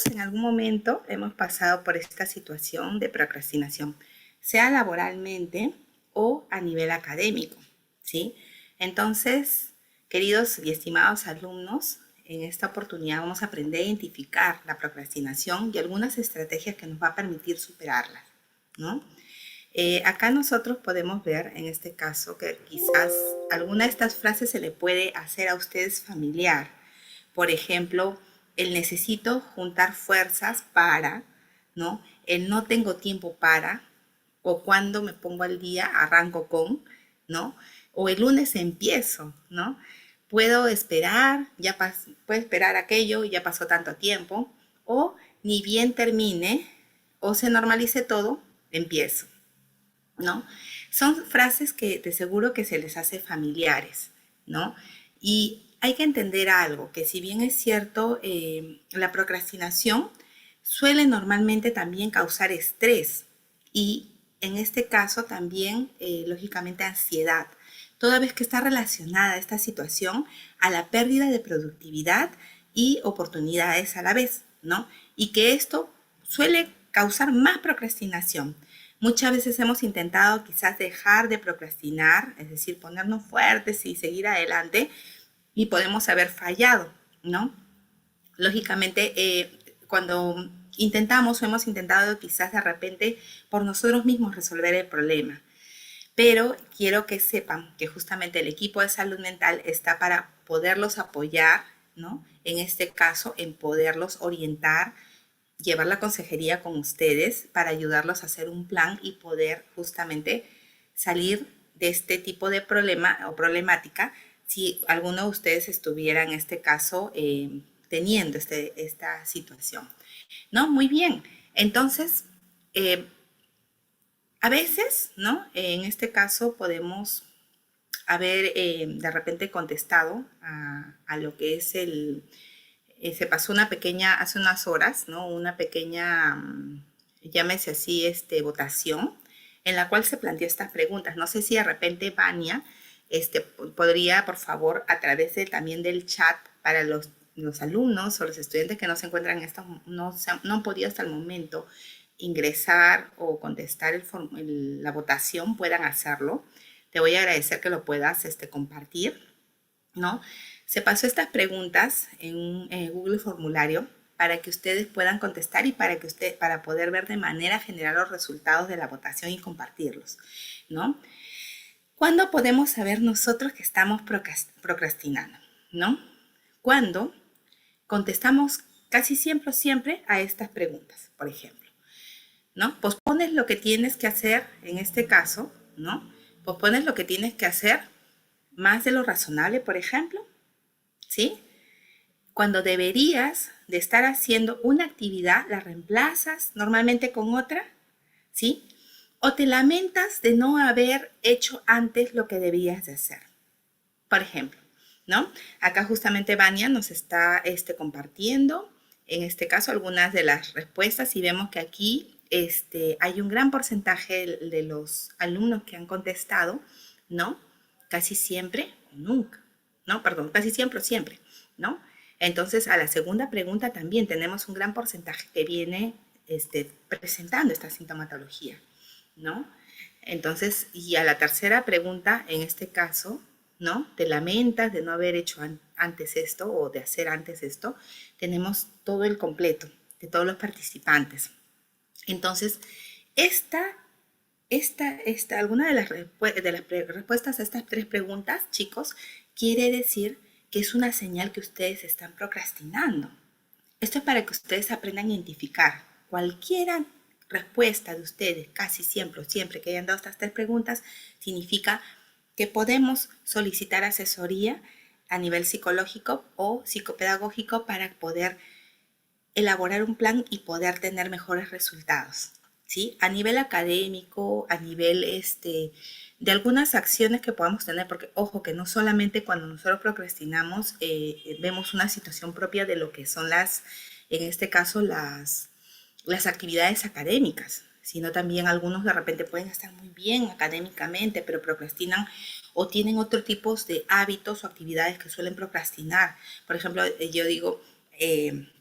Todos en algún momento hemos pasado por esta situación de procrastinación, sea laboralmente o a nivel académico, ¿sí? Entonces, queridos y estimados alumnos, en esta oportunidad vamos a aprender a identificar la procrastinación y algunas estrategias que nos va a permitir superarla, ¿no? Acá nosotros podemos ver en este caso que quizás alguna de estas frases se le puede hacer a ustedes familiar. Por ejemplo, el necesito juntar fuerzas para, ¿no? El no tengo tiempo para, o cuando me pongo al día arranco con, ¿no? O el lunes empiezo, ¿no? Puedo esperar, puedo esperar aquello, ya pasó tanto tiempo, o ni bien termine o se normalice todo, empiezo, ¿no? Son frases que de seguro que se les hace familiares, ¿no? Y hay que entender algo, que si bien es cierto, la procrastinación suele normalmente también causar estrés y en este caso también, lógicamente, ansiedad, toda vez que está relacionada esta situación a la pérdida de productividad y oportunidades a la vez, ¿no? Y que esto suele causar más procrastinación. Muchas veces hemos intentado quizás dejar de procrastinar, es decir, ponernos fuertes y seguir adelante, y podemos haber fallado, ¿no? Lógicamente, cuando intentamos o hemos intentado quizás de repente por nosotros mismos resolver el problema. Pero quiero que sepan que justamente el equipo de salud mental está para poderlos apoyar, ¿no? En este caso, en poderlos orientar, llevar la consejería con ustedes para ayudarlos a hacer un plan y poder justamente salir de este tipo de problema o problemática si alguno de ustedes estuviera en este caso teniendo esta situación. ¿No? Muy bien. Entonces, eh, a veces, ¿no? En este caso podemos haber de repente contestado a lo que es se pasó una pequeña, hace unas horas, ¿no? Una pequeña, llámese así, votación, en la cual se planteó estas preguntas. No sé si de repente Vania podría, por favor, a través también del chat para los alumnos o los estudiantes que no se encuentran en estos, no han podido hasta el momento ingresar o contestar la votación, puedan hacerlo. Te voy a agradecer que lo puedas compartir, ¿no? Se pasó estas preguntas en un Google formulario para que ustedes puedan contestar y para poder ver de manera general los resultados de la votación y compartirlos, ¿no? ¿Cuándo podemos saber nosotros que estamos procrastinando, ¿no? Cuando contestamos casi siempre a estas preguntas, por ejemplo, ¿no? Pospones lo que tienes que hacer en este caso, ¿no? Pospones lo que tienes que hacer más de lo razonable, por ejemplo, ¿sí? Cuando deberías de estar haciendo una actividad, la reemplazas normalmente con otra, ¿sí? O te lamentas de no haber hecho antes lo que debías de hacer. Por ejemplo, ¿no? Acá justamente Vania nos está compartiendo, en este caso, algunas de las respuestas y vemos que aquí hay un gran porcentaje de los alumnos que han contestado, ¿no? Casi siempre o nunca, ¿no? Perdón, casi siempre o siempre, ¿no? Entonces, a la segunda pregunta también tenemos un gran porcentaje que viene presentando esta sintomatología, ¿no? Entonces, y a la tercera pregunta, en este caso, ¿no? Te lamentas de no haber hecho antes esto o de hacer antes esto. Tenemos todo el completo de todos los participantes. Entonces, alguna de las respuestas a estas tres preguntas, chicos, quiere decir que es una señal que ustedes están procrastinando. Esto es para que ustedes aprendan a identificar cualquier respuesta de ustedes, casi siempre o siempre que hayan dado estas tres preguntas, significa que podemos solicitar asesoría a nivel psicológico o psicopedagógico para poder elaborar un plan y poder tener mejores resultados, ¿sí? A nivel académico, a nivel de algunas acciones que podamos tener, porque ojo que no solamente cuando nosotros procrastinamos vemos una situación propia de lo que son en este caso, las actividades académicas, sino también algunos de repente pueden estar muy bien académicamente, pero procrastinan o tienen otro tipo de hábitos o actividades que suelen procrastinar. Por ejemplo, yo digo,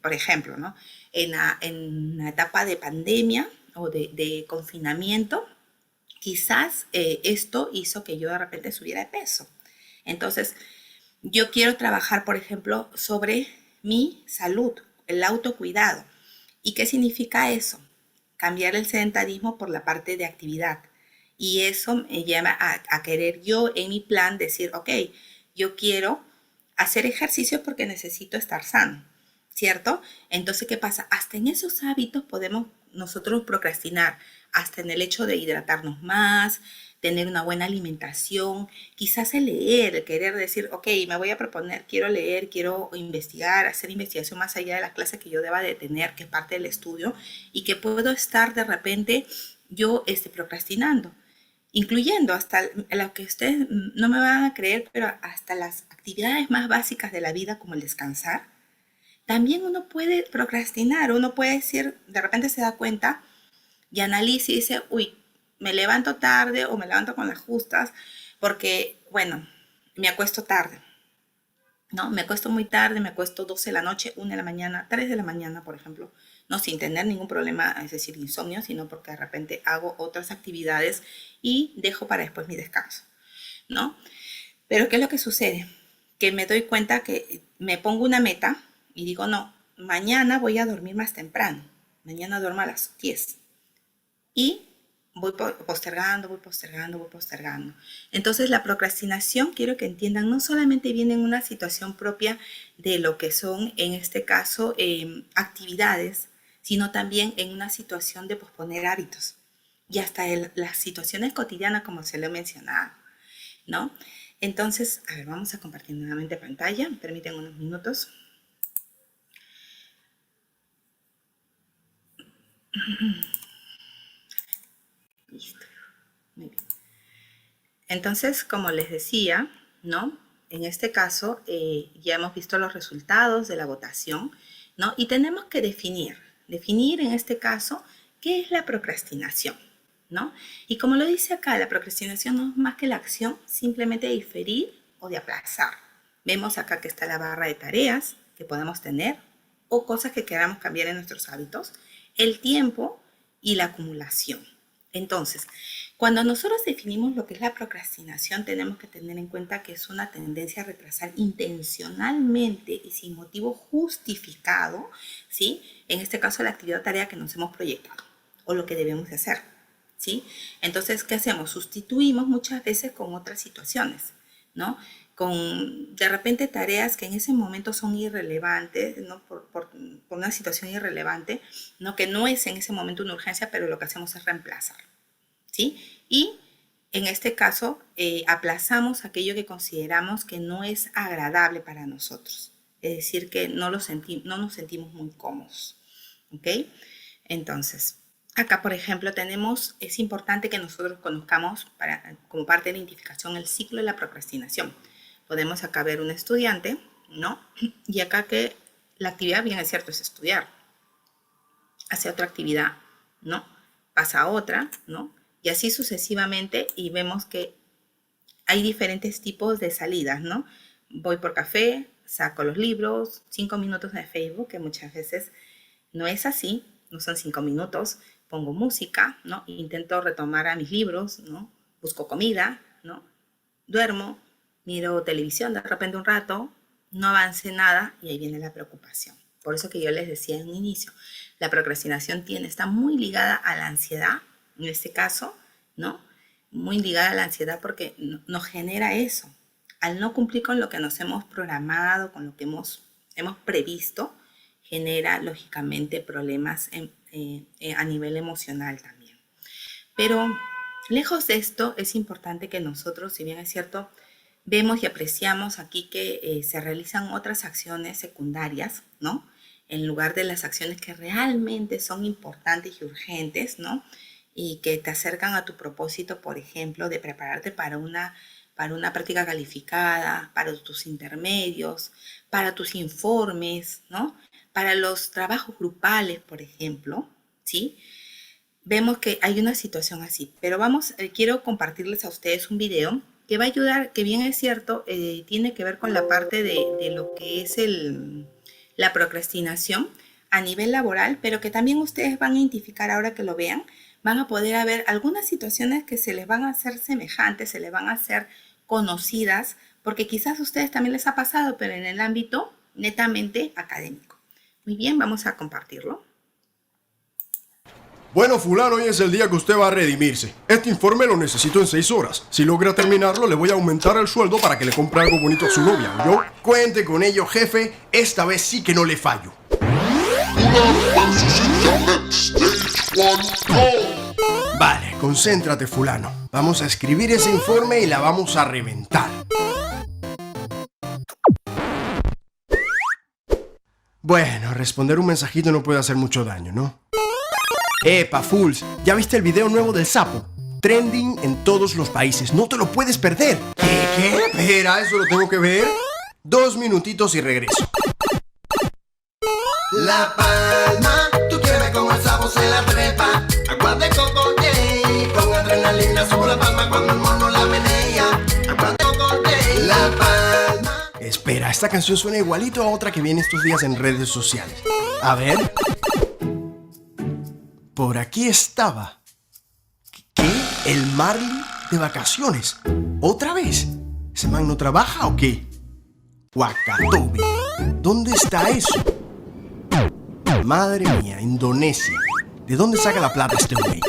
por ejemplo, ¿no? En la etapa de pandemia o de confinamiento, quizás esto hizo que yo de repente subiera de peso. Entonces, yo quiero trabajar, por ejemplo, sobre mi salud, el autocuidado. ¿Y qué significa eso? Cambiar el sedentarismo por la parte de actividad. Y eso me lleva a querer yo en mi plan decir, ok, yo quiero hacer ejercicio porque necesito estar sano, ¿cierto? Entonces, ¿qué pasa? Hasta en esos hábitos podemos nosotros procrastinar, hasta en el hecho de hidratarnos más, tener una buena alimentación, quizás el leer, el querer decir, ok, me voy a proponer, quiero leer, quiero investigar, hacer investigación más allá de la clase que yo deba de tener, que es parte del estudio, y que puedo estar de repente yo procrastinando, incluyendo hasta lo que ustedes no me van a creer, pero hasta las actividades más básicas de la vida como el descansar, también uno puede procrastinar, uno puede decir, de repente se da cuenta y analiza y dice, uy, me levanto tarde o me levanto con las justas porque, bueno, me acuesto tarde, ¿no? Me acuesto muy tarde, me acuesto 12 de la noche, 1 de la mañana, 3 de la mañana, por ejemplo, no sin tener ningún problema, es decir, insomnio, sino porque de repente hago otras actividades y dejo para después mi descanso, ¿no? Pero ¿qué es lo que sucede? Que me doy cuenta que me pongo una meta y digo, no, mañana voy a dormir más temprano, mañana duermo a las 10 y voy postergando, voy postergando, voy postergando. Entonces la procrastinación, quiero que entiendan, no solamente viene en una situación propia de lo que son, en este caso, actividades, sino también en una situación de posponer hábitos y hasta las situaciones cotidianas, como se lo he mencionado, ¿no? Entonces, a ver, vamos a compartir nuevamente pantalla. Permiten unos minutos. Listo. Muy bien. Entonces, como les decía, ¿no? En este caso, ya hemos visto los resultados de la votación, ¿no? Y tenemos que definir en este caso qué es la procrastinación, ¿no? Y como lo dice acá, la procrastinación no es más que la acción simplemente de diferir o de aplazar. Vemos acá que está la barra de tareas que podemos tener o cosas que queramos cambiar en nuestros hábitos, el tiempo y la acumulación. Entonces, cuando nosotros definimos lo que es la procrastinación, tenemos que tener en cuenta que es una tendencia a retrasar intencionalmente y sin motivo justificado, ¿sí? En este caso, la actividad o tarea que nos hemos proyectado o lo que debemos de hacer, ¿sí? Entonces, ¿qué hacemos? Sustituimos muchas veces con otras situaciones, ¿no? Con de repente tareas que en ese momento son irrelevantes, ¿no? Por una situación irrelevante, ¿no? Que no es en ese momento una urgencia, pero lo que hacemos es reemplazar, ¿sí? Y en este caso, aplazamos aquello que consideramos que no es agradable para nosotros, es decir, que no nos sentimos muy cómodos, ¿ok? Entonces, acá, por ejemplo, es importante que nosotros conozcamos como parte de la identificación el ciclo de la procrastinación. Podemos acá ver un estudiante, ¿no? Y acá que la actividad, bien es cierto, es estudiar. Hace otra actividad, ¿no? Pasa a otra, ¿no? Y así sucesivamente y vemos que hay diferentes tipos de salidas, ¿no? Voy por café, saco los libros, 5 minutos de Facebook, que muchas veces no es así, no son 5 minutos, pongo música, ¿no? Intento retomar a mis libros, ¿no? Busco comida, ¿no? Duermo, miro televisión de repente un rato, no avance nada y ahí viene la preocupación. Por eso que yo les decía en un inicio, la procrastinación está muy ligada a la ansiedad, en este caso, ¿no? Muy ligada a la ansiedad porque nos genera eso. Al no cumplir con lo que nos hemos programado, con lo que hemos previsto, genera lógicamente problemas a nivel emocional también. Pero lejos de esto, es importante que nosotros, si bien es cierto, vemos y apreciamos aquí que se realizan otras acciones secundarias, ¿no? En lugar de las acciones que realmente son importantes y urgentes, ¿no? Y que te acercan a tu propósito, por ejemplo, de prepararte para una práctica calificada, para tus intermedios, para tus informes, ¿no? Para los trabajos grupales, por ejemplo, ¿sí? Vemos que hay una situación así, pero quiero compartirles a ustedes un video que va a ayudar, que bien es cierto, tiene que ver con la parte de lo que es la procrastinación a nivel laboral, pero que también ustedes van a identificar ahora que lo vean, van a poder ver algunas situaciones que se les van a hacer semejantes, se les van a hacer conocidas, porque quizás a ustedes también les ha pasado, pero en el ámbito netamente académico. Muy bien, vamos a compartirlo. Bueno, fulano, hoy es el día que usted va a redimirse. Este informe lo necesito en 6 horas. Si logra terminarlo, le voy a aumentar el sueldo para que le compre algo bonito a su novia. Yo cuente con ello, jefe. Esta vez sí que no le fallo. Vale, concéntrate, fulano. Vamos a escribir ese informe y la vamos a reventar. Bueno, responder un mensajito no puede hacer mucho daño, ¿no? ¡Epa, fools! ¿Ya viste el video nuevo del sapo? Trending en todos los países. ¡No te lo puedes perder! ¿Qué? Espera, ¿eso lo tengo que ver? 2 minutitos y regreso. La Palma, tú quieres como el sapo se la trepa. Agua de coco, yay, con adrenalina sobre la palma cuando el mono la menea. Agua de coco, yay, La Palma. Espera, esta canción suena igualito a otra que viene estos días en redes sociales. A ver. Por aquí estaba. ¿Qué? ¿El Marley de vacaciones? ¿Otra vez? ¿Ese man no trabaja o qué? Wakatobi. ¿Dónde está eso? Madre mía, Indonesia. ¿De dónde saca la plata este güey?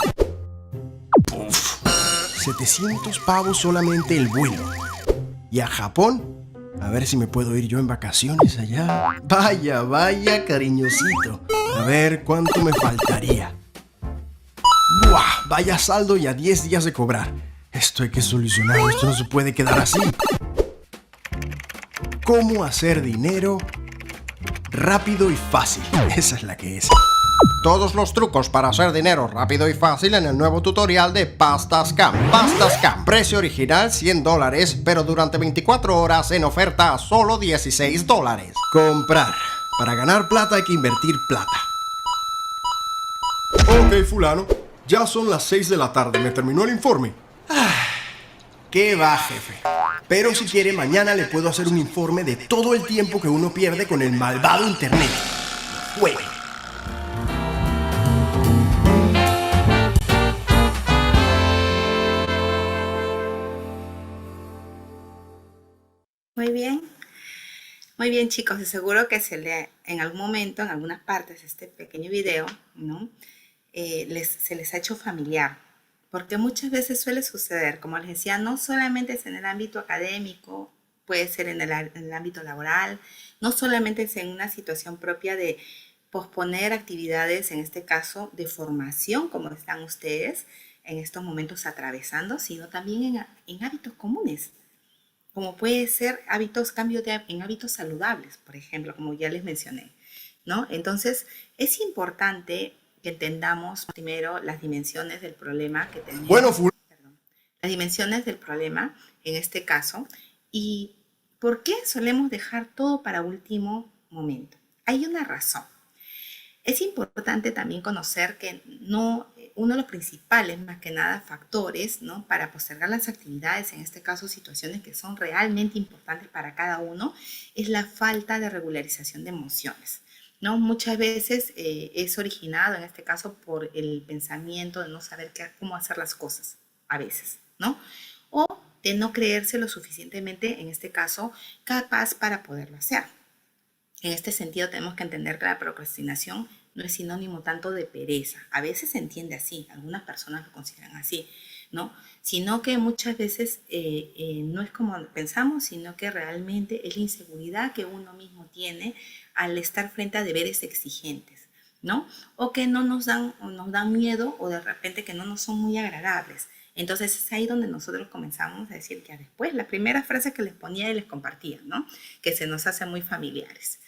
Uf, 700 pavos solamente el vuelo. ¿Y a Japón? A ver si me puedo ir yo en vacaciones allá. Vaya, vaya, cariñosito. A ver, ¿cuánto me faltaría? ¡Buah! Vaya saldo y a 10 días de cobrar. Esto hay que solucionarlo, esto no se puede quedar así. ¿Cómo hacer dinero rápido y fácil? Esa es la que es. Todos los trucos para hacer dinero rápido y fácil en el nuevo tutorial de PastaScam. PastaScam, precio original $100, pero durante 24 horas en oferta a solo $16. Comprar. Para ganar plata hay que invertir plata. Ok, fulano. Ya son las 6 de la tarde. ¿Me terminó el informe? ¿Qué va, jefe? Pero si quiere, mañana le puedo hacer un informe de todo el tiempo que uno pierde con el malvado internet. Bueno. Muy bien. Muy bien, chicos, de seguro que en algún momento, en algunas partes de este pequeño video, ¿no? Se les ha hecho familiar, porque muchas veces suele suceder, como les decía, no solamente es en el ámbito académico, puede ser en el ámbito laboral, no solamente es en una situación propia de posponer actividades, en este caso de formación, como están ustedes en estos momentos atravesando, sino también en hábitos comunes, como puede ser en hábitos saludables, por ejemplo, como ya les mencioné, ¿no? Entonces, es importante que entendamos primero las dimensiones del problema que tenemos. Bueno, Las dimensiones del problema, en este caso, y por qué solemos dejar todo para último momento. Hay una razón. Es importante también conocer que uno de los principales, más que nada, factores, ¿no?, para postergar las actividades, en este caso situaciones que son realmente importantes para cada uno, es la falta de regularización de emociones, ¿no? Muchas veces es originado, en este caso, por el pensamiento de no saber cómo hacer las cosas, a veces, ¿no? O de no creerse lo suficientemente, en este caso, capaz para poderlo hacer. En este sentido, tenemos que entender que la procrastinación no es sinónimo tanto de pereza. A veces se entiende así, algunas personas lo consideran así, ¿no? Sino que muchas veces no es como pensamos, sino que realmente es la inseguridad que uno mismo tiene al estar frente a deberes exigentes, ¿no? O que no nos dan miedo, o de repente que no nos son muy agradables. Entonces es ahí donde nosotros comenzamos a decir que después, la primera frase que les ponía y les compartía, ¿no?, que se nos hacen muy familiares,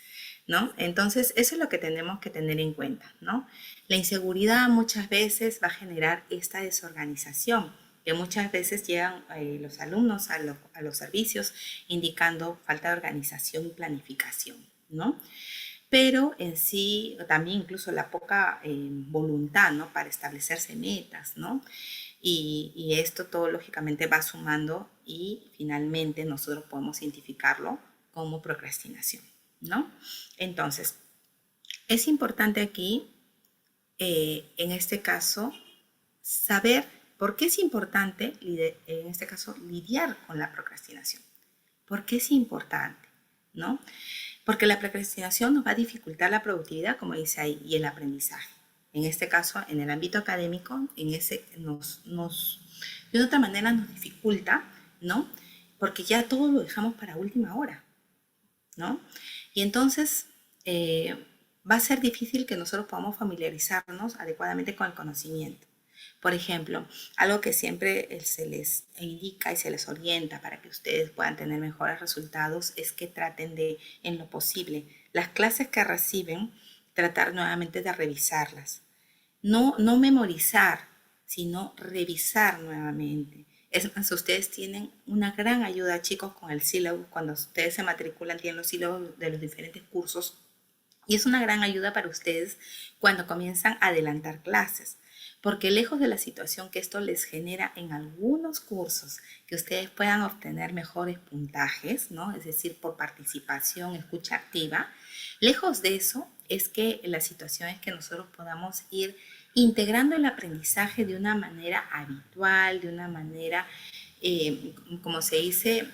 ¿no? Entonces, eso es lo que tenemos que tener en cuenta, ¿no? La inseguridad muchas veces va a generar esta desorganización, que muchas veces llegan los alumnos a los servicios indicando falta de organización y planificación, ¿no? Pero en sí, también incluso la poca voluntad, ¿no?, para establecerse metas, ¿no? Y esto todo lógicamente va sumando y finalmente nosotros podemos identificarlo como procrastinación, ¿no? Entonces, es importante aquí, en este caso, saber por qué es importante, en este caso, lidiar con la procrastinación. ¿Por qué es importante? ¿No? Porque la procrastinación nos va a dificultar la productividad, como dice ahí, y el aprendizaje. En este caso, en el ámbito académico, de otra manera nos dificulta, ¿no? Porque ya todo lo dejamos para última hora, ¿no? Y entonces va a ser difícil que nosotros podamos familiarizarnos adecuadamente con el conocimiento. Por ejemplo, algo que siempre se les indica y se les orienta para que ustedes puedan tener mejores resultados es que traten de, en lo posible, las clases que reciben, tratar nuevamente de revisarlas. No memorizar, sino revisar nuevamente. Es más, ustedes tienen una gran ayuda, chicos, con el sílabo. Cuando ustedes se matriculan, tienen los sílabos de los diferentes cursos. Y es una gran ayuda para ustedes cuando comienzan a adelantar clases. Porque lejos de la situación que esto les genera en algunos cursos, que ustedes puedan obtener mejores puntajes, ¿no? Es decir, por participación, escucha activa, lejos de eso es que la situación es que nosotros podamos ir integrando el aprendizaje de una manera habitual, de una manera, como se dice,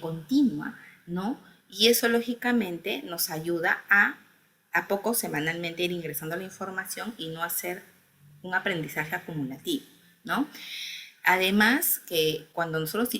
continua, ¿no? Y eso lógicamente nos ayuda a poco semanalmente ir ingresando la información y no hacer un aprendizaje acumulativo, ¿no? Además, que cuando nosotros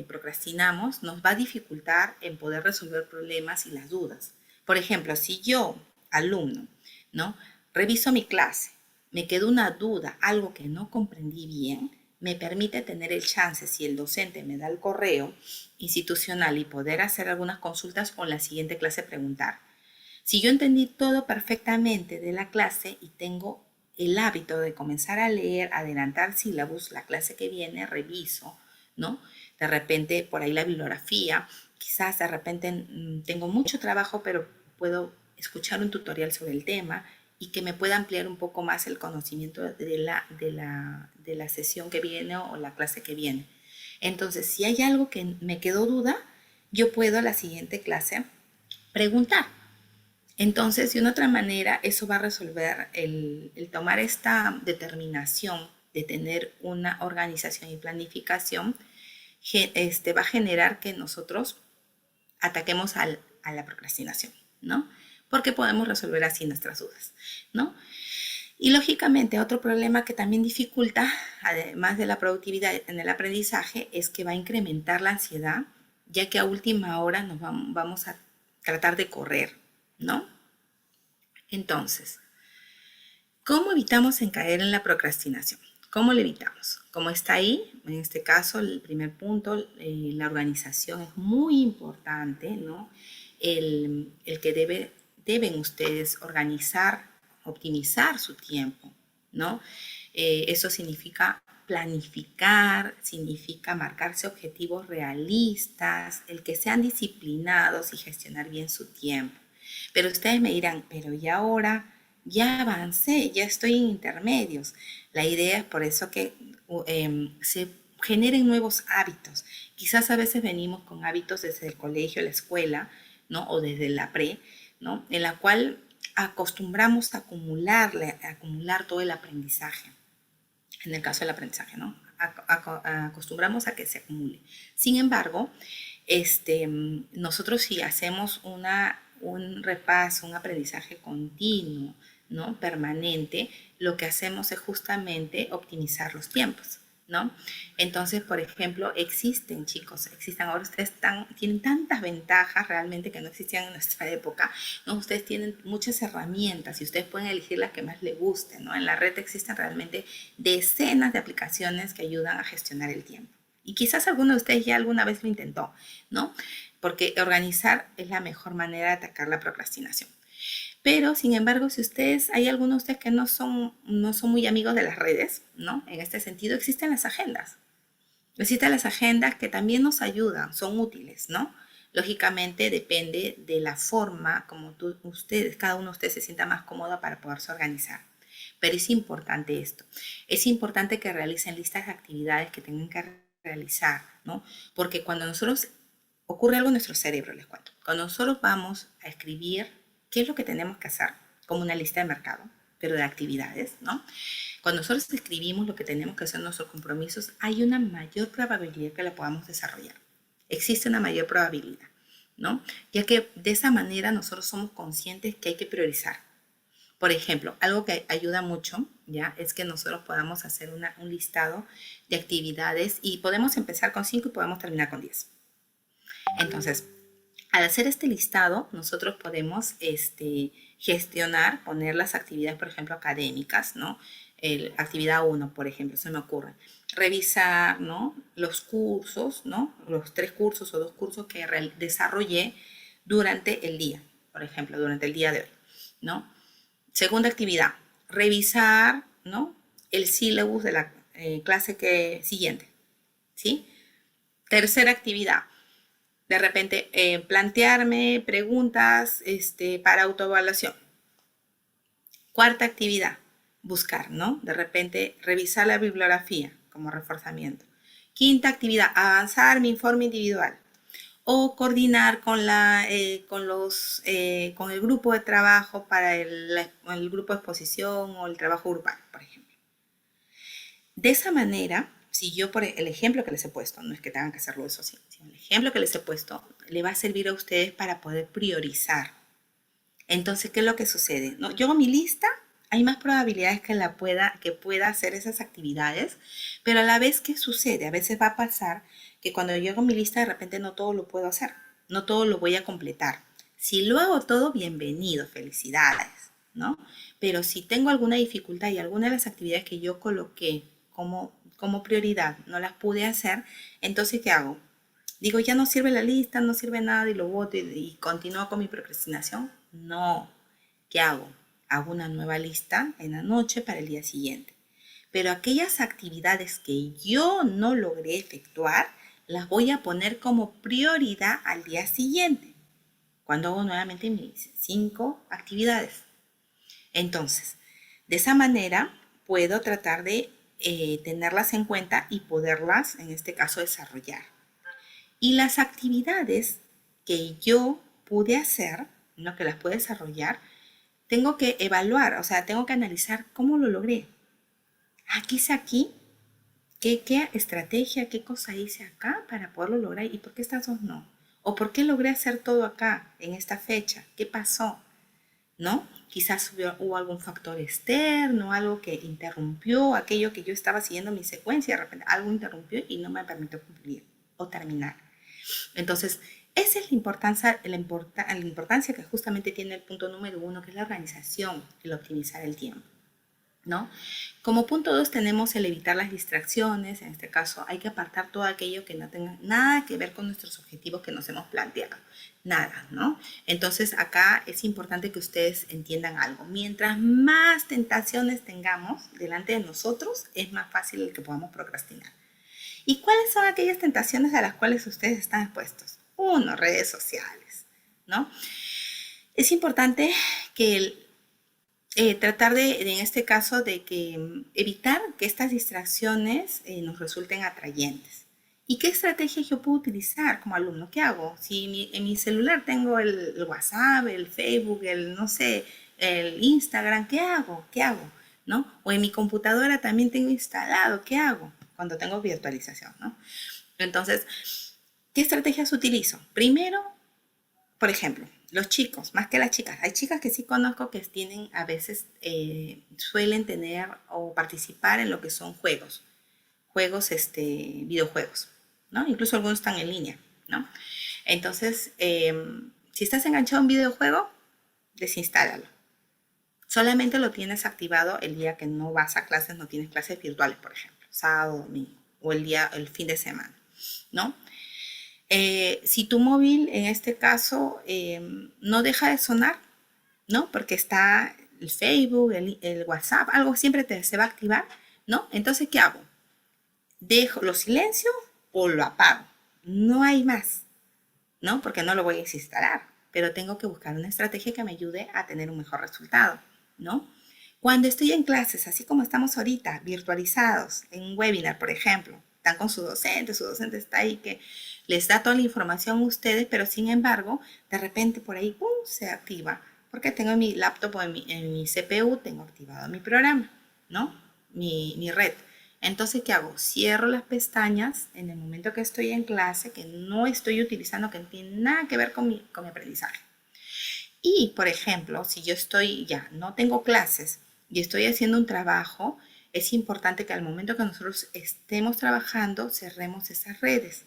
procrastinamos, nos va a dificultar en poder resolver problemas y las dudas. Por ejemplo, si yo, alumno, ¿no? Reviso mi clase, me quedó una duda, algo que no comprendí bien, me permite tener el chance, si el docente me da el correo institucional y poder hacer algunas consultas o en la siguiente clase preguntar. Si yo entendí todo perfectamente de la clase y tengo el hábito de comenzar a leer, adelantar sílabos, la clase que viene, reviso, ¿no? De repente por ahí la bibliografía, quizás de repente tengo mucho trabajo, pero puedo escuchar un tutorial sobre el tema y que me pueda ampliar un poco más el conocimiento de la sesión que viene o la clase que viene. Entonces, si hay algo que me quedó duda, yo puedo a la siguiente clase preguntar. Entonces, de una otra manera, eso va a resolver el tomar esta determinación de tener una organización y planificación, va a generar que nosotros ataquemos a la procrastinación, ¿no? Porque podemos resolver así nuestras dudas, ¿no? Y lógicamente, otro problema que también dificulta, además de la productividad en el aprendizaje, es que va a incrementar la ansiedad, ya que a última hora nos vamos a tratar de correr, ¿no? Entonces, ¿cómo evitamos en caer en la procrastinación? ¿Cómo lo evitamos? Como está ahí, en este caso, el primer punto, la organización es muy importante, ¿no? El que deben ustedes organizar, optimizar su tiempo, ¿no? Eso significa planificar, significa marcarse objetivos realistas, el que sean disciplinados y gestionar bien su tiempo. Pero ustedes me dirán, pero ¿y ahora? Ya avancé, ya estoy en intermedios. La idea es por eso que se generen nuevos hábitos. Quizás a veces venimos con hábitos desde el colegio, la escuela, ¿no? O desde la pre, ¿no? En la cual acostumbramos a acumular todo el aprendizaje. En el caso del aprendizaje, ¿no? Acostumbramos a que se acumule. Sin embargo, nosotros si hacemos un repaso, un aprendizaje continuo, ¿no? Permanente, lo que hacemos es justamente optimizar los tiempos, ¿no? Entonces, por ejemplo, chicos, ahora ustedes tienen tantas ventajas realmente que no existían en nuestra época, ¿no? Ustedes tienen muchas herramientas y ustedes pueden elegir las que más les gusten, ¿no? En la red existen realmente decenas de aplicaciones que ayudan a gestionar el tiempo. Y quizás alguno de ustedes ya alguna vez lo intentó, ¿no? Porque organizar es la mejor manera de atacar la procrastinación. Pero, sin embargo, si hay algunos de ustedes que no son muy amigos de las redes, ¿no? En este sentido, existen las agendas. Existen las agendas que también nos ayudan, son útiles, ¿no? Lógicamente, depende de la forma como cada uno de ustedes se sienta más cómodo para poderse organizar. Pero es importante esto. Es importante que realicen listas de actividades que tengan que realizar, ¿no? Porque cuando nosotros ocurre algo en nuestro cerebro, les cuento. Cuando nosotros vamos a escribir qué es lo que tenemos que hacer, como una lista de mercado, pero de actividades, ¿no? Cuando nosotros escribimos lo que tenemos que hacer, nuestros compromisos, hay una mayor probabilidad que la podamos desarrollar. Existe una mayor probabilidad, ¿no? Ya que de esa manera nosotros somos conscientes que hay que priorizar. Por ejemplo, algo que ayuda mucho, ¿ya? Es que nosotros podamos hacer un listado de actividades y podemos empezar con 5 y podemos terminar con 10. Entonces, al hacer este listado, nosotros podemos gestionar, poner las actividades, por ejemplo, académicas, ¿no? Actividad 1, por ejemplo, se me ocurre. Revisar, ¿no? Los cursos, ¿no? Los 3 cursos o 2 cursos que desarrollé durante el día, por ejemplo, durante el día de hoy, ¿no? Segunda actividad, revisar, ¿no? El sílabus de la clase siguiente, ¿sí? Tercera actividad, de repente plantearme preguntas para autoevaluación. Cuarta actividad, buscar, ¿no? De repente revisar la bibliografía como reforzamiento. Quinta actividad, avanzar mi informe individual o coordinar con el grupo de trabajo para el grupo de exposición o el trabajo grupal, por ejemplo. De esa manera, si yo por el ejemplo que les he puesto, no es que tengan que hacerlo eso así, sino el ejemplo que les he puesto le va a servir a ustedes para poder priorizar. Entonces, ¿qué es lo que sucede? ¿No? Yo hago mi lista, hay más probabilidades que pueda hacer esas actividades, pero a la vez, ¿qué sucede? A veces va a pasar que cuando yo hago mi lista, de repente no todo lo puedo hacer, no todo lo voy a completar. Si lo hago todo, bienvenido, felicidades, ¿no? Pero si tengo alguna dificultad y alguna de las actividades que yo coloqué como prioridad no las pude hacer, entonces, ¿qué hago? Digo, ya no sirve la lista, no sirve nada y lo boto y continúo con mi procrastinación. No. ¿Qué hago? Hago una nueva lista en la noche para el día siguiente. Pero aquellas actividades que yo no logré efectuar, las voy a poner como prioridad al día siguiente, cuando hago nuevamente mis 5 actividades. Entonces, de esa manera puedo tratar de tenerlas en cuenta y poderlas, en este caso, desarrollar. Y las actividades que yo pude hacer, lo que las pude desarrollar, tengo que evaluar, o sea, tengo que analizar cómo lo logré. ¿Qué hice aquí? ¿Qué estrategia, qué cosa hice acá para poderlo lograr? ¿Y por qué estas dos no? ¿O por qué logré hacer todo acá, en esta fecha? ¿Qué pasó? ¿No? Quizás hubo algún factor externo, algo que interrumpió aquello que yo estaba siguiendo mi secuencia, de repente algo interrumpió y no me permitió cumplir o terminar. Entonces, esa es la importancia que justamente tiene el punto número 1, que es la organización, el optimizar el tiempo, ¿no? Como punto 2 tenemos el evitar las distracciones. En este caso hay que apartar todo aquello que no tenga nada que ver con nuestros objetivos que nos hemos planteado. Nada, ¿no? Entonces acá es importante que ustedes entiendan algo. Mientras más tentaciones tengamos delante de nosotros, es más fácil el que podamos procrastinar. ¿Y cuáles son aquellas tentaciones a las cuales ustedes están expuestos? 1, redes sociales, ¿no? Es importante que tratar en este caso, de evitar que estas distracciones nos resulten atrayentes. ¿Y qué estrategia yo puedo utilizar como alumno? ¿Qué hago? Si en mi celular tengo el WhatsApp, el Facebook, el Instagram, ¿qué hago? ¿No? O en mi computadora también tengo instalado, ¿qué hago? Cuando tengo virtualización, ¿no? Entonces, ¿qué estrategias utilizo? Primero, por ejemplo, los chicos, más que las chicas. Hay chicas que sí conozco que tienen, a veces suelen tener o participar en lo que son videojuegos, ¿no? Incluso algunos están en línea, ¿no? Entonces, si estás enganchado a un videojuego, desinstálalo. Solamente lo tienes activado el día que no vas a clases, no tienes clases virtuales, por ejemplo, sábado, domingo, o el fin de semana, ¿no? Si tu móvil, en este caso, no deja de sonar, ¿no? Porque está el Facebook, el WhatsApp, algo siempre se va a activar, ¿no? Entonces, ¿qué hago? ¿Lo silencio o lo apago? No hay más, ¿no? Porque no lo voy a desinstalar, pero tengo que buscar una estrategia que me ayude a tener un mejor resultado, ¿no? Cuando estoy en clases, así como estamos ahorita, virtualizados, en un webinar, por ejemplo, están con su docente está ahí que les da toda la información a ustedes, pero sin embargo, de repente por ahí, ¡pum!, se activa, porque tengo en mi laptop o en mi CPU, tengo activado mi programa, ¿no? Mi red. Entonces, ¿qué hago? Cierro las pestañas en el momento que estoy en clase, que no estoy utilizando, que no tiene nada que ver con mi aprendizaje. Y, por ejemplo, si yo no tengo clases y estoy haciendo un trabajo, es importante que al momento que nosotros estemos trabajando, cerremos esas redes.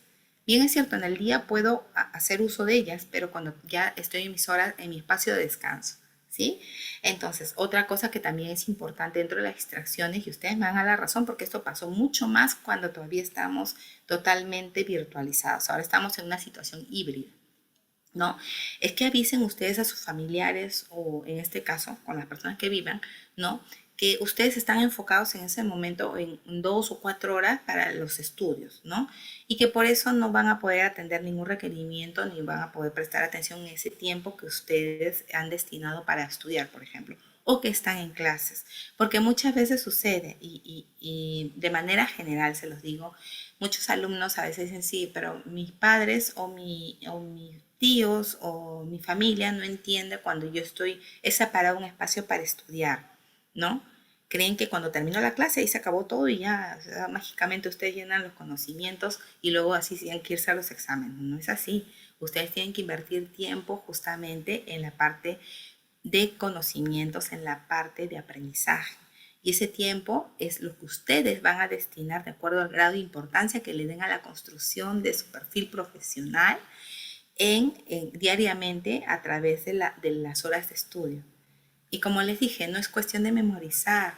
Bien es cierto, en el día puedo hacer uso de ellas, pero cuando ya estoy en mis horas, en mi espacio de descanso, ¿sí? Entonces, otra cosa que también es importante dentro de las distracciones, y ustedes me van a dar la razón porque esto pasó mucho más cuando todavía estamos totalmente virtualizados. Ahora estamos en una situación híbrida, ¿no? Es que avisen ustedes a sus familiares o en este caso con las personas que vivan, ¿no? Que ustedes están enfocados en ese momento en 2 o 4 horas para los estudios, ¿no? Y que por eso no van a poder atender ningún requerimiento ni van a poder prestar atención en ese tiempo que ustedes han destinado para estudiar, por ejemplo, o que están en clases. Porque muchas veces sucede, y de manera general se los digo, muchos alumnos a veces dicen, sí, pero mis padres o mis tíos o mi familia no entiende cuando yo he separado un espacio para estudiar, ¿no? Creen que cuando terminó la clase ahí se acabó todo y ya, o sea, mágicamente ustedes llenan los conocimientos y luego así tienen que irse a los exámenes. No es así. Ustedes tienen que invertir tiempo justamente en la parte de conocimientos, en la parte de aprendizaje. Y ese tiempo es lo que ustedes van a destinar de acuerdo al grado de importancia que le den a la construcción de su perfil profesional diariamente a través de las horas de estudio. Y como les dije, no es cuestión de memorizar,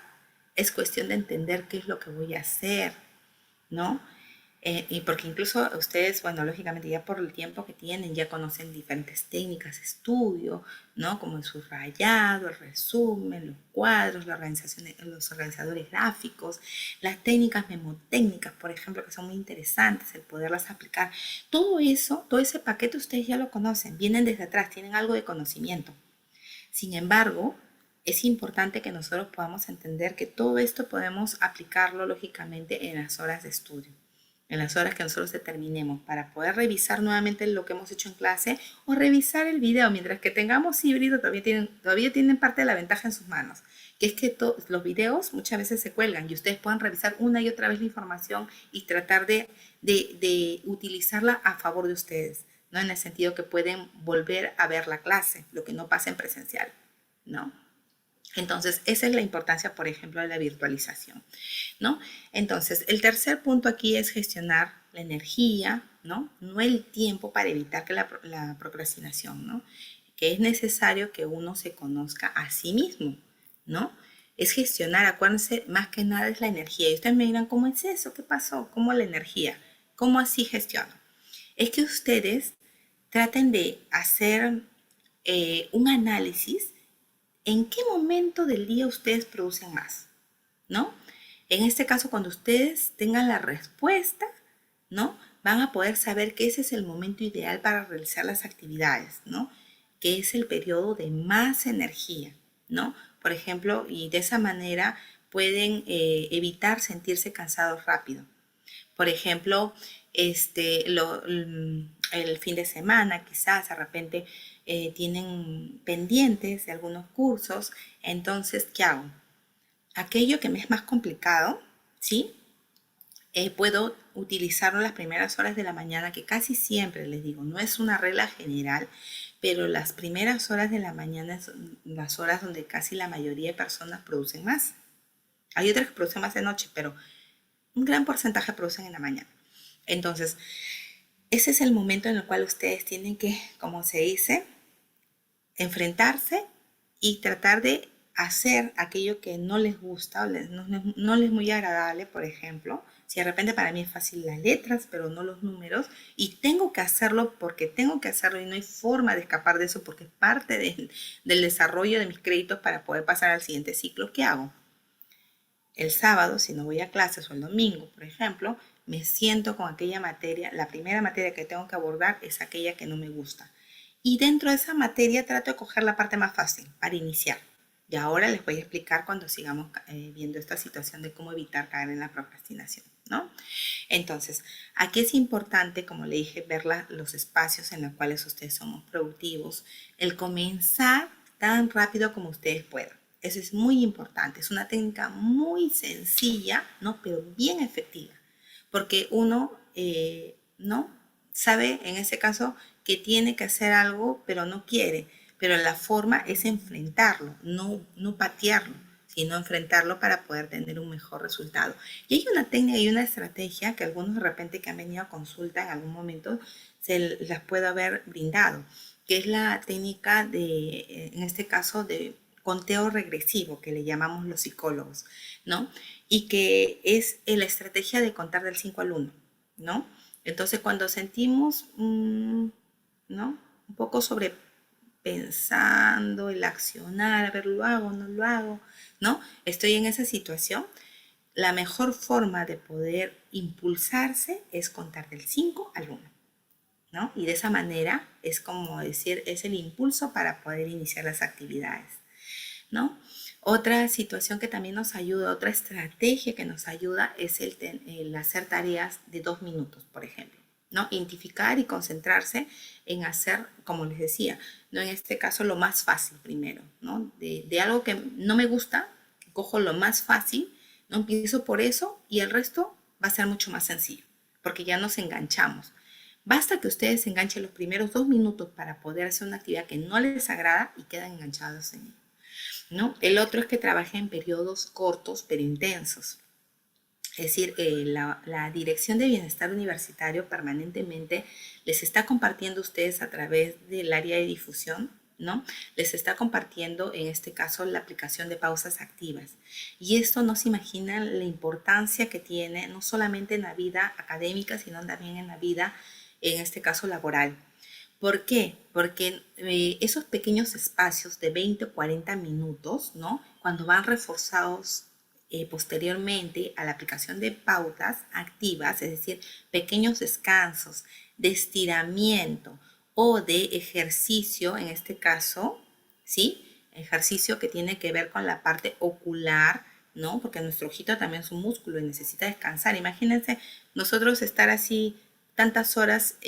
es cuestión de entender qué es lo que voy a hacer, ¿no? Y porque incluso ustedes, bueno, lógicamente ya por el tiempo que tienen, ya conocen diferentes técnicas de estudio, ¿no? Como el subrayado, el resumen, los cuadros, los organizadores gráficos, las técnicas memotécnicas, por ejemplo, que son muy interesantes, el poderlas aplicar. Todo eso, todo ese paquete ustedes ya lo conocen, vienen desde atrás, tienen algo de conocimiento. Sin embargo, es importante que nosotros podamos entender que todo esto podemos aplicarlo lógicamente en las horas de estudio, en las horas que nosotros determinemos para poder revisar nuevamente lo que hemos hecho en clase o revisar el video. Mientras que tengamos híbrido, todavía tienen parte de la ventaja en sus manos, que es que los videos muchas veces se cuelgan y ustedes pueden revisar una y otra vez la información y tratar de utilizarla a favor de ustedes, ¿no? En el sentido que pueden volver a ver la clase, lo que no pasa en presencial, ¿no? Entonces, esa es la importancia, por ejemplo, de la virtualización, ¿no? Entonces, el tercer punto aquí es gestionar la energía, ¿no? No el tiempo para evitar que la procrastinación, ¿no? Que es necesario que uno se conozca a sí mismo, ¿no? Es gestionar, acuérdense, más que nada es la energía. Y ustedes me dirán, ¿cómo es eso? ¿Qué pasó? ¿Cómo la energía? ¿Cómo así gestiono? Es que ustedes traten de hacer un análisis en qué momento del día ustedes producen más, ¿no? En este caso, cuando ustedes tengan la respuesta, ¿no? Van a poder saber que ese es el momento ideal para realizar las actividades, ¿no? Que es el periodo de más energía, ¿no? Por ejemplo, y de esa manera pueden evitar sentirse cansados rápido. Por ejemplo, el fin de semana quizás de repente tienen pendientes de algunos cursos, entonces, ¿qué hago? Aquello que me es más complicado, ¿sí? Puedo utilizarlo las primeras horas de la mañana, que casi siempre, les digo, no es una regla general, pero las primeras horas de la mañana son las horas donde casi la mayoría de personas producen más. Hay otras que producen más de noche, pero un gran porcentaje producen en la mañana. Entonces, ese es el momento en el cual ustedes tienen que, como se dice, enfrentarse y tratar de hacer aquello que no les gusta o no les es muy agradable. Por ejemplo, si de repente para mí es fácil las letras, pero no los números, y tengo que hacerlo porque tengo que hacerlo y no hay forma de escapar de eso porque es parte del desarrollo de mis créditos para poder pasar al siguiente ciclo, ¿qué hago? El sábado, si no voy a clases, o el domingo, por ejemplo, me siento con aquella materia. La primera materia que tengo que abordar es aquella que no me gusta. Y dentro de esa materia trato de coger la parte más fácil para iniciar. Y ahora les voy a explicar cuando sigamos viendo esta situación de cómo evitar caer en la procrastinación, ¿no? Entonces, aquí es importante, como le dije, ver los espacios en los cuales ustedes son más productivos, el comenzar tan rápido como ustedes puedan. Eso es muy importante, es una técnica muy sencilla, ¿no? Pero bien efectiva, porque uno, ¿no? Sabe en ese caso que tiene que hacer algo, pero no quiere, pero la forma es enfrentarlo, no patearlo, sino enfrentarlo para poder tener un mejor resultado. Y hay una técnica y una estrategia que algunos de repente que han venido a consulta en algún momento se las puede haber brindado, que es la técnica de, en este caso, de conteo regresivo, que le llamamos los psicólogos, ¿no? Y que es la estrategia de contar del 5 al 1, ¿no? Entonces, cuando sentimos, ¿no? Un poco sobrepensando el accionar, a ver, lo hago, no lo hago, ¿no? Estoy en esa situación. La mejor forma de poder impulsarse es contar del 5 al 1, ¿no? Y de esa manera es como decir, es el impulso para poder iniciar las actividades, ¿no? Otra situación que también nos ayuda, otra estrategia que nos ayuda es el hacer tareas de 2 minutos, por ejemplo, ¿no? Identificar y concentrarse en hacer, como les decía, ¿no? En este caso lo más fácil primero, ¿no? De algo que no me gusta, cojo lo más fácil, ¿no? Empiezo por eso y el resto va a ser mucho más sencillo, porque ya nos enganchamos. Basta que ustedes se enganchen los primeros 2 minutos para poder hacer una actividad que no les agrada y quedan enganchados en ello, ¿no? El otro es que trabaje en periodos cortos pero intensos. Es decir, la Dirección de Bienestar Universitario permanentemente les está compartiendo a ustedes a través del área de difusión, ¿no? Les está compartiendo, en este caso, la aplicación de pausas activas. Y esto no se imagina la importancia que tiene, no solamente en la vida académica, sino también en la vida, en este caso, laboral. ¿Por qué? Porque esos pequeños espacios de 20 o 40 minutos, ¿no? Cuando van reforzados posteriormente a la aplicación de pautas activas, es decir, pequeños descansos de estiramiento o de ejercicio, en este caso, ¿sí? Ejercicio que tiene que ver con la parte ocular, ¿no? Porque nuestro ojito también es un músculo y necesita descansar. Imagínense nosotros estar así tantas horas,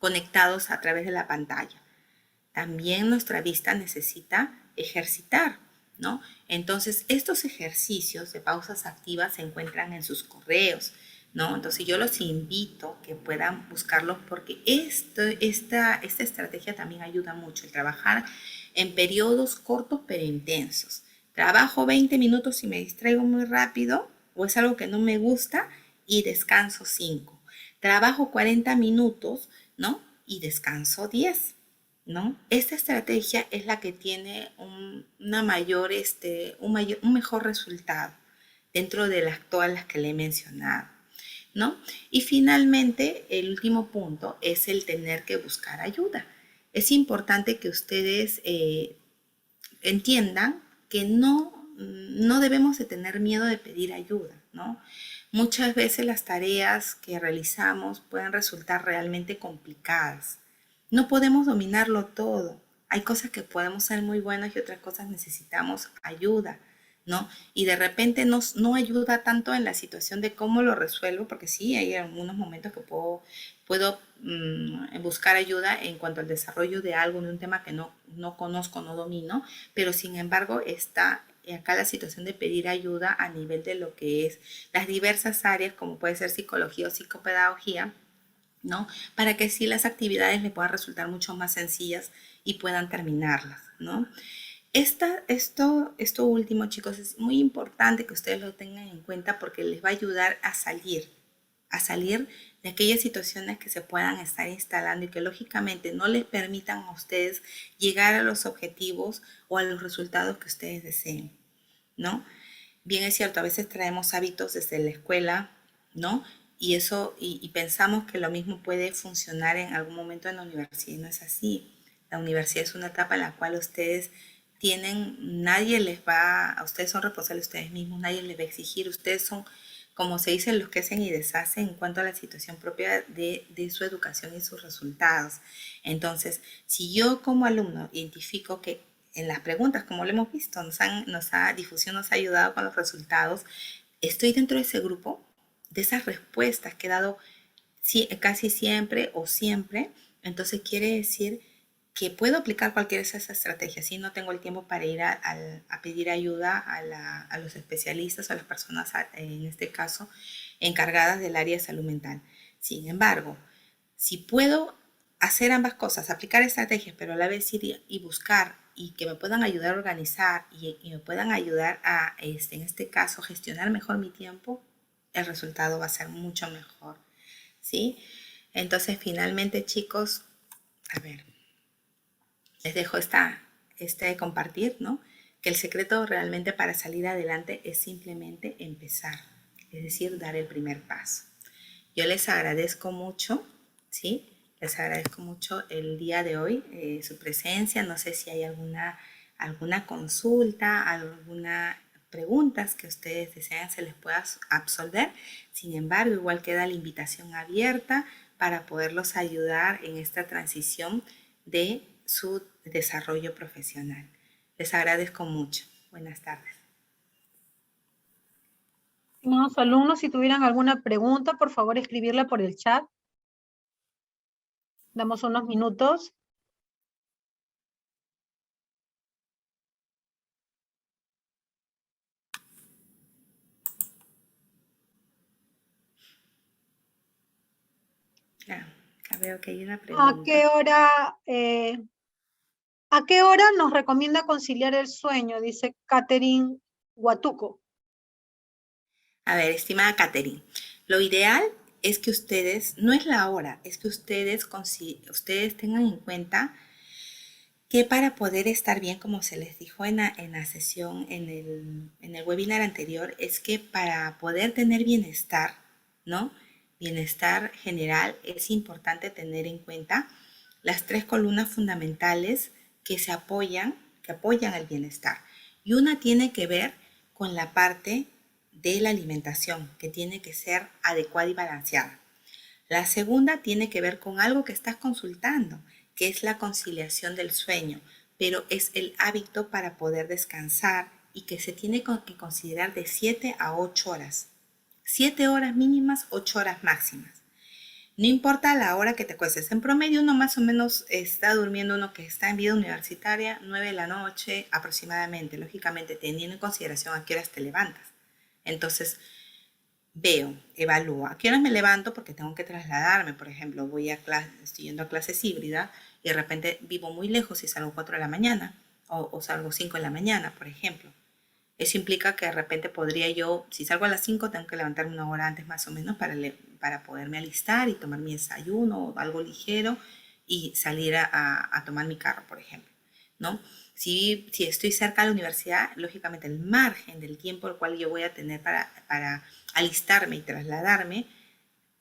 conectados a través de la pantalla. También nuestra vista necesita ejercitar, ¿no? Entonces, estos ejercicios de pausas activas se encuentran en sus correos, ¿no? Entonces, yo los invito que puedan buscarlos porque esta estrategia también ayuda mucho, el trabajar en periodos cortos pero intensos. Trabajo 20 minutos y me distraigo muy rápido o es algo que no me gusta y descanso 5. Trabajo 40 minutos, ¿no? Y descanso 10, ¿no? Esta estrategia es la que tiene un mejor resultado dentro de todas las que le he mencionado, ¿no? Y finalmente, el último punto es el tener que buscar ayuda. Es importante que ustedes entiendan que no debemos de tener miedo de pedir ayuda, ¿no? Muchas veces las tareas que realizamos pueden resultar realmente complicadas. No podemos dominarlo todo. Hay cosas que podemos ser muy buenos y otras cosas necesitamos ayuda, ¿no? Y de repente no ayuda tanto en la situación de cómo lo resuelvo, porque sí, hay algunos momentos que puedo buscar ayuda en cuanto al desarrollo de algo, de un tema que no conozco, no domino, pero sin embargo está acá la situación de pedir ayuda a nivel de lo que es las diversas áreas, como puede ser psicología o psicopedagogía, ¿no? Para que sí las actividades le puedan resultar mucho más sencillas y puedan terminarlas, ¿no? Esto último, chicos, es muy importante que ustedes lo tengan en cuenta porque les va a ayudar a salir de aquellas situaciones que se puedan estar instalando y que lógicamente no les permitan a ustedes llegar a los objetivos o a los resultados que ustedes deseen, ¿no? Bien es cierto, a veces traemos hábitos desde la escuela, ¿no? Y pensamos que lo mismo puede funcionar en algún momento en la universidad y no es así. La universidad es una etapa en la cual ustedes ustedes son responsables de ustedes mismos, nadie les va a exigir, ustedes son, como se dice, los que hacen y deshacen en cuanto a la situación propia de su educación y sus resultados. Entonces, si yo como alumno identifico que en las preguntas, como lo hemos visto, difusión nos ha ayudado con los resultados, estoy dentro de ese grupo, de esas respuestas que he dado casi siempre o siempre, entonces quiere decir que puedo aplicar cualquiera de esas estrategias. Si no tengo el tiempo para ir a pedir ayuda a los especialistas o a las personas, en este caso, encargadas del área de salud mental. Sin embargo, si puedo hacer ambas cosas, aplicar estrategias, pero a la vez ir y buscar y que me puedan ayudar a organizar y me puedan ayudar a, en este caso, gestionar mejor mi tiempo, el resultado va a ser mucho mejor, ¿sí? Entonces, finalmente, chicos, a ver, les dejo este compartir, ¿no? Que el secreto realmente para salir adelante es simplemente empezar, es decir, dar el primer paso. Yo les agradezco mucho, ¿sí? Les agradezco mucho el día de hoy, su presencia. No sé si hay alguna consulta, alguna preguntas que ustedes desean se les pueda absolver. Sin embargo, igual queda la invitación abierta para poderlos ayudar en esta transición de su desarrollo profesional. Les agradezco mucho. Buenas tardes. Estimados alumnos, si tuvieran alguna pregunta, por favor escribirla por el chat. Damos unos minutos. Acá veo que hay una pregunta. ¿A qué hora nos recomienda conciliar el sueño? Dice Catherine Huatuco. A ver, estimada Catherine, lo ideal es que ustedes, no es la hora, es que ustedes tengan en cuenta que para poder estar bien, como se les dijo en la sesión, en el webinar anterior, es que para poder tener bienestar, ¿no? Bienestar general, es importante tener en cuenta las 3 columnas fundamentales que apoyan el bienestar. Y una tiene que ver con la parte de la alimentación, que tiene que ser adecuada y balanceada. La segunda tiene que ver con algo que estás consultando, que es la conciliación del sueño, pero es el hábito para poder descansar y que se tiene que considerar de 7 a 8 horas. 7 horas mínimas, 8 horas máximas. No importa la hora que te acuestes. En promedio uno más o menos está durmiendo, uno que está en vida universitaria, 9 de la noche aproximadamente, lógicamente teniendo en consideración a qué horas te levantas. Entonces, evalúo a qué horas me levanto porque tengo que trasladarme. Por ejemplo, estoy yendo a clases híbridas y de repente vivo muy lejos y salgo 4 de la mañana o salgo 5 de la mañana, por ejemplo. Eso implica que de repente podría yo, si salgo a las 5, tengo que levantarme una hora antes más o menos para poderme alistar y tomar mi desayuno o algo ligero y salir a tomar mi carro, por ejemplo, ¿no? Si estoy cerca de la universidad, lógicamente el margen del tiempo el cual yo voy a tener para alistarme y trasladarme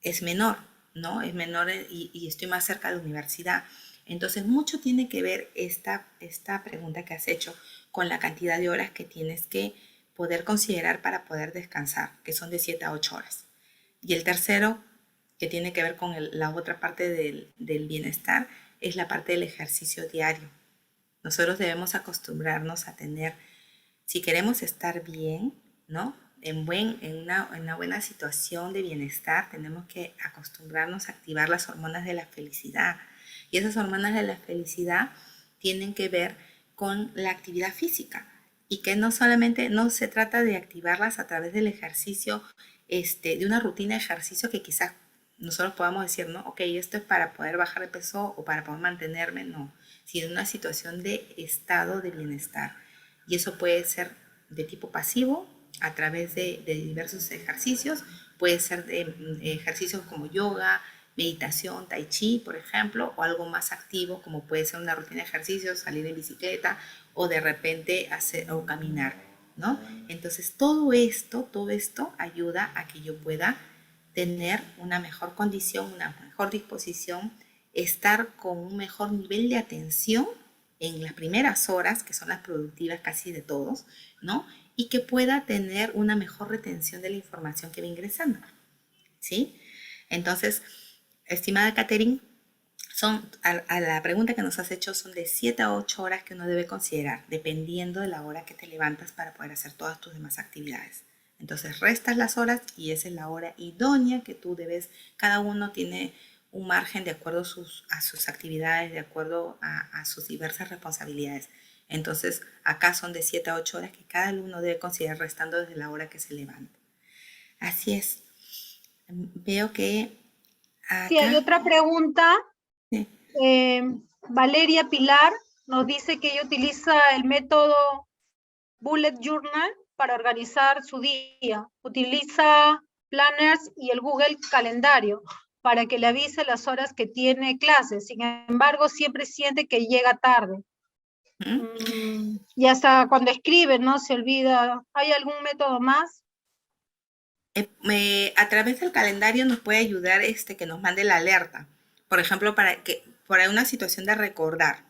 es menor, ¿no? Es menor y estoy más cerca de la universidad. Entonces, mucho tiene que ver esta pregunta que has hecho con la cantidad de horas que tienes que poder considerar para poder descansar, que son de 7 a 8 horas. Y el tercero, que tiene que ver con la otra parte del bienestar, es la parte del ejercicio diario. Nosotros debemos acostumbrarnos a tener, si queremos estar bien, ¿no? En una buena situación de bienestar, tenemos que acostumbrarnos a activar las hormonas de la felicidad. Y esas hormonas de la felicidad tienen que ver con la actividad física y que no solamente no se trata de activarlas a través del ejercicio, de una rutina de ejercicio que quizás nosotros podamos decir, ¿no? Ok, esto es para poder bajar de peso o para poder mantenerme, no, sino una situación de estado de bienestar. Y eso puede ser de tipo pasivo a través de diversos ejercicios, puede ser de ejercicios como yoga, meditación, tai chi, por ejemplo, o algo más activo como puede ser una rutina de ejercicios, salir en bicicleta o de repente hacer o caminar, ¿no? Entonces todo esto ayuda a que yo pueda tener una mejor condición, una mejor disposición, estar con un mejor nivel de atención en las primeras horas, que son las productivas casi de todos, ¿no? Y que pueda tener una mejor retención de la información que va ingresando, ¿sí? Entonces, estimada Catherine, a la pregunta que nos has hecho son de 7 a 8 horas que uno debe considerar, dependiendo de la hora que te levantas para poder hacer todas tus demás actividades. Entonces restas las horas y esa es la hora idónea que tú debes, cada uno tiene un margen de acuerdo a sus actividades, de acuerdo a sus diversas responsabilidades. Entonces acá son de 7 a 8 horas que cada alumno debe considerar restando desde la hora que se levanta. Así es. Veo que Sí, hay acá... otra pregunta. Sí. Valeria Pilar nos dice que ella utiliza el método Bullet Journal para organizar su día. Utiliza planners y el Google Calendario para que le avise las horas que tiene clases. Sin embargo, siempre siente que llega tarde. Y hasta cuando escribe, ¿no? Se olvida. ¿Hay algún método más? A través del calendario nos puede ayudar que nos mande la alerta. Por ejemplo, para una situación de recordar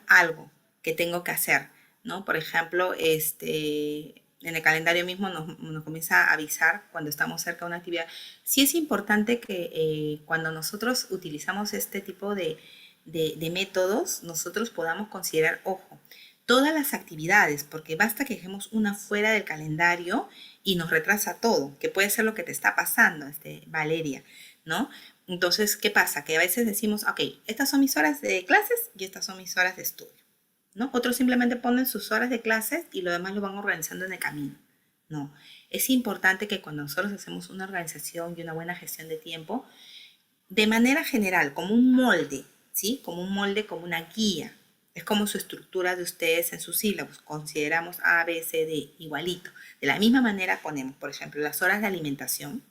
algo que tengo que hacer, ¿no? Por ejemplo, en el calendario mismo nos comienza a avisar cuando estamos cerca de una actividad. Sí es importante que cuando nosotros utilizamos este tipo de métodos, nosotros podamos considerar, ojo, todas las actividades, porque basta que dejemos una fuera del calendario y nos retrasa todo, que puede ser lo que te está pasando, Valeria, ¿no? Entonces, ¿qué pasa? Que a veces decimos, ok, estas son mis horas de clases y estas son mis horas de estudio, ¿no? Otros simplemente ponen sus horas de clases y lo demás lo van organizando en el camino. No, es importante que cuando nosotros hacemos una organización y una buena gestión de tiempo, de manera general, como un molde, ¿sí? Como un molde, como una guía. Es como su estructura de ustedes en sus sílabos. Consideramos A, B, C, D igualito. De la misma manera ponemos, por ejemplo, las horas de alimentación,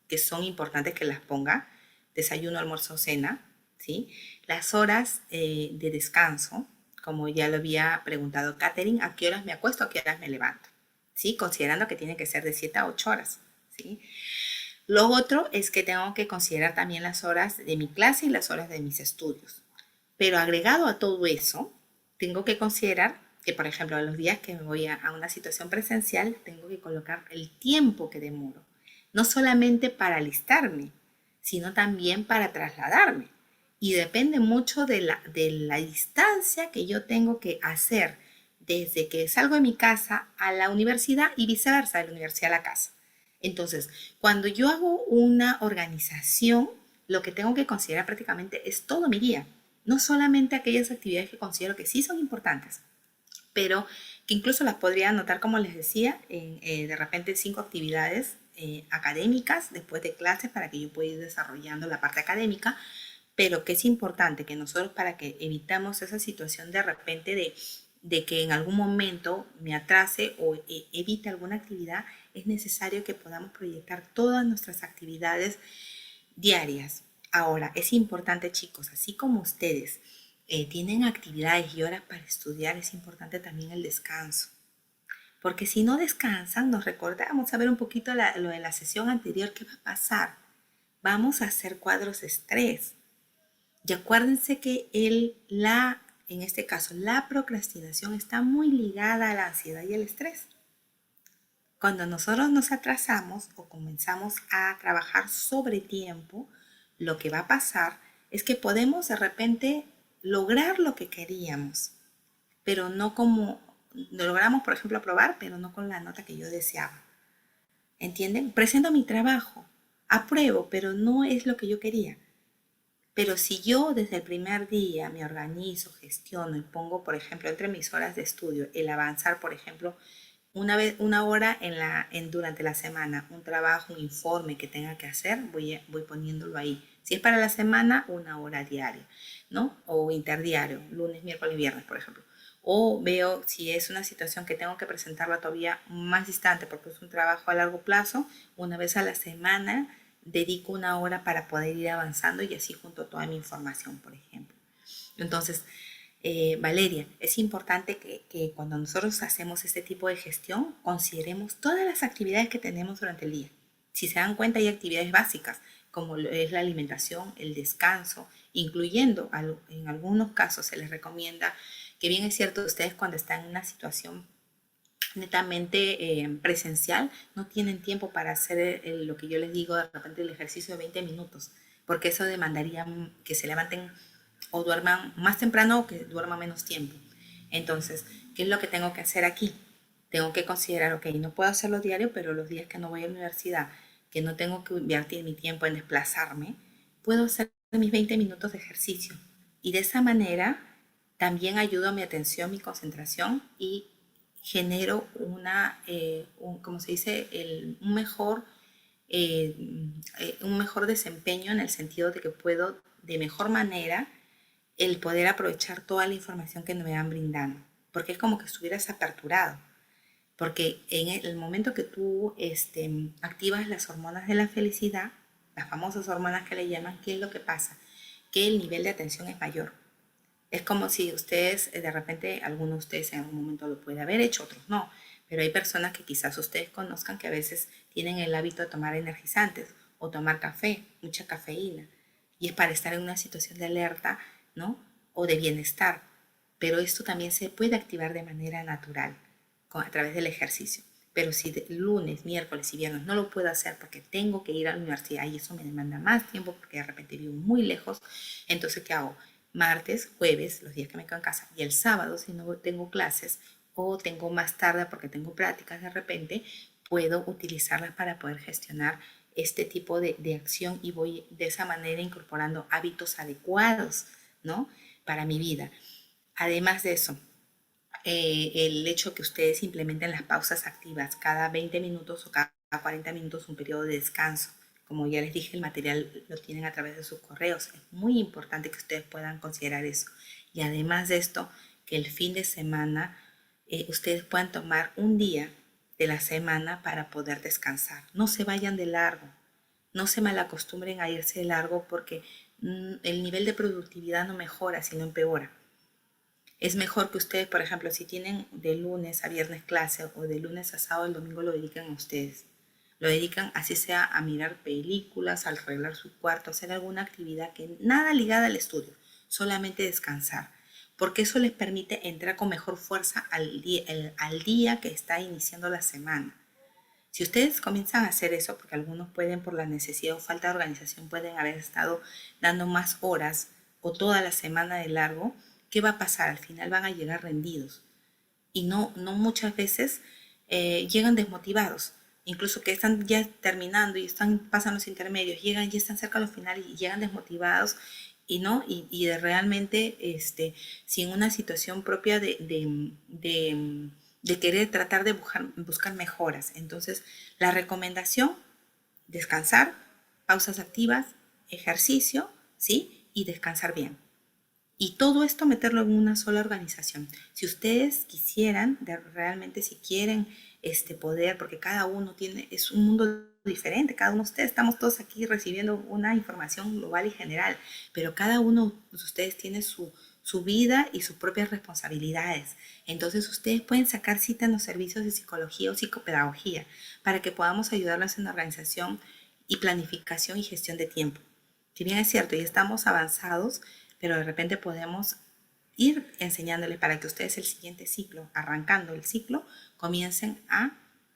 que son importantes que las ponga, desayuno, almuerzo, cena, ¿sí? Las horas de descanso, como ya lo había preguntado Katherine, ¿a qué horas me acuesto, a qué horas me levanto? ¿Sí? Considerando que tiene que ser de 7 a 8 horas, ¿sí? Lo otro es que tengo que considerar también las horas de mi clase y las horas de mis estudios. Pero agregado a todo eso, tengo que considerar que, por ejemplo, los días que me voy a una situación presencial, tengo que colocar el tiempo que demoro. No solamente para alistarme, sino también para trasladarme. Y depende mucho de la distancia que yo tengo que hacer desde que salgo de mi casa a la universidad y viceversa, de la universidad a la casa. Entonces, cuando yo hago una organización, lo que tengo que considerar prácticamente es todo mi día. No solamente aquellas actividades que considero que sí son importantes, pero que incluso las podría anotar, como les decía, de repente 5 actividades académicas después de clases para que yo pueda ir desarrollando la parte académica, pero que es importante que nosotros, para que evitamos esa situación de repente de que en algún momento me atrase o evite alguna actividad, es necesario que podamos proyectar todas nuestras actividades diarias. Ahora, es importante, chicos, así como ustedes tienen actividades y horas para estudiar, es importante también el descanso. Porque si no descansan, nos recordamos a ver un poquito lo de la sesión anterior, ¿qué va a pasar? Vamos a hacer cuadros de estrés. Y acuérdense que en este caso, la procrastinación está muy ligada a la ansiedad y el estrés. Cuando nosotros nos atrasamos o comenzamos a trabajar sobre tiempo, lo que va a pasar es que podemos de repente lograr lo que queríamos, pero no como lo logramos, por ejemplo, aprobar, pero no con la nota que yo deseaba. ¿Entienden? Presento mi trabajo, apruebo, pero no es lo que yo quería. Pero si yo desde el primer día me organizo, gestiono y pongo, por ejemplo, entre mis horas de estudio, el avanzar, por ejemplo, una hora durante la semana, un trabajo, un informe que tenga que hacer, voy poniéndolo ahí. Si es para la semana, una hora diaria, ¿no? O interdiario, lunes, miércoles, viernes, por ejemplo. O veo si es una situación que tengo que presentarla todavía más distante, porque es un trabajo a largo plazo, una vez a la semana dedico una hora para poder ir avanzando y así junto toda mi información, por ejemplo. Entonces, Valeria, es importante que cuando nosotros hacemos este tipo de gestión, consideremos todas las actividades que tenemos durante el día. Si se dan cuenta, hay actividades básicas, como es la alimentación, el descanso, incluyendo, en algunos casos se les recomienda, que bien es cierto, ustedes cuando están en una situación netamente presencial, no tienen tiempo para hacer lo que yo les digo, de repente el ejercicio de 20 minutos, porque eso demandaría que se levanten o duerman más temprano o que duerman menos tiempo. Entonces, ¿qué es lo que tengo que hacer aquí? Tengo que considerar, ok, no puedo hacerlo diario, pero los días que no voy a la universidad, que no tengo que invertir mi tiempo en desplazarme, puedo hacer mis 20 minutos de ejercicio. Y de esa manera también ayudo a mi atención, mi concentración y genero como se dice, eh, un mejor desempeño en el sentido de que puedo de mejor manera el poder aprovechar toda la información que me van brindando, porque es como que estuvieras aperturado, porque en el momento que tú activas las hormonas de la felicidad, las famosas hormonas que le llaman, ¿qué es lo que pasa? Que el nivel de atención es mayor. Es como si ustedes, de repente, algunos de ustedes en algún momento lo puede haber hecho, otros no, pero hay personas que quizás ustedes conozcan que a veces tienen el hábito de tomar energizantes o tomar café, mucha cafeína, y es para estar en una situación de alerta, ¿no? O de bienestar, pero esto también se puede activar de manera natural a través del ejercicio. Pero si lunes, miércoles y viernes no lo puedo hacer porque tengo que ir a la universidad y eso me demanda más tiempo porque de repente vivo muy lejos, entonces ¿qué hago? Martes, jueves, los días que me quedo en casa, y el sábado, si no tengo clases o tengo más tarde porque tengo prácticas de repente, puedo utilizarlas para poder gestionar este tipo de acción y voy de esa manera incorporando hábitos adecuados, ¿no? Para mi vida. Además de eso, el hecho que ustedes implementen las pausas activas cada 20 minutos o cada 40 minutos, un periodo de descanso. Como ya les dije, el material lo tienen a través de sus correos. Es muy importante que ustedes puedan considerar eso. Y además de esto, que el fin de semana ustedes puedan tomar un día de la semana para poder descansar. No se vayan de largo. No se malacostumbren a irse de largo porque el nivel de productividad no mejora, sino empeora. Es mejor que ustedes, por ejemplo, si tienen de lunes a viernes clase o de lunes a sábado, el domingo lo dedican a ustedes. Lo dedican así sea a mirar películas, a arreglar su cuarto, a hacer alguna actividad que nada ligada al estudio, solamente descansar. Porque eso les permite entrar con mejor fuerza al día que está iniciando la semana. Si ustedes comienzan a hacer eso, porque algunos pueden por la necesidad o falta de organización, pueden haber estado dando más horas o toda la semana de largo, ¿qué va a pasar? Al final van a llegar rendidos y no muchas veces llegan desmotivados. Incluso que están ya terminando y pasan los intermedios, llegan y están cerca de los finales y llegan desmotivados y de realmente sin una situación propia de querer tratar de buscar mejoras. Entonces, la recomendación, descansar, pausas activas, ejercicio, ¿sí? Y descansar bien. Y todo esto meterlo en una sola organización. Si ustedes quisieran, realmente si quieren poder, porque cada uno es un mundo diferente, cada uno de ustedes, estamos todos aquí recibiendo una información global y general, pero cada uno de ustedes tiene su vida y sus propias responsabilidades. Entonces ustedes pueden sacar cita en los servicios de psicología o psicopedagogía para que podamos ayudarlos en la organización y planificación y gestión de tiempo. Si bien es cierto, ya estamos avanzados, pero de repente podemos ir enseñándoles para que ustedes el siguiente ciclo, arrancando el ciclo, comiencen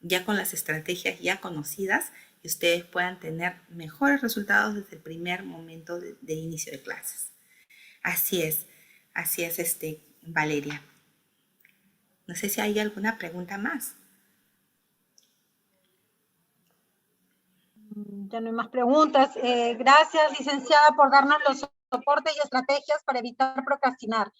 ya con las estrategias ya conocidas y ustedes puedan tener mejores resultados desde el primer momento de inicio de clases. Así es, Valeria. No sé si hay alguna pregunta más. Ya no hay más preguntas. Gracias, licenciada, por darnos los soportes y estrategias para evitar procrastinar.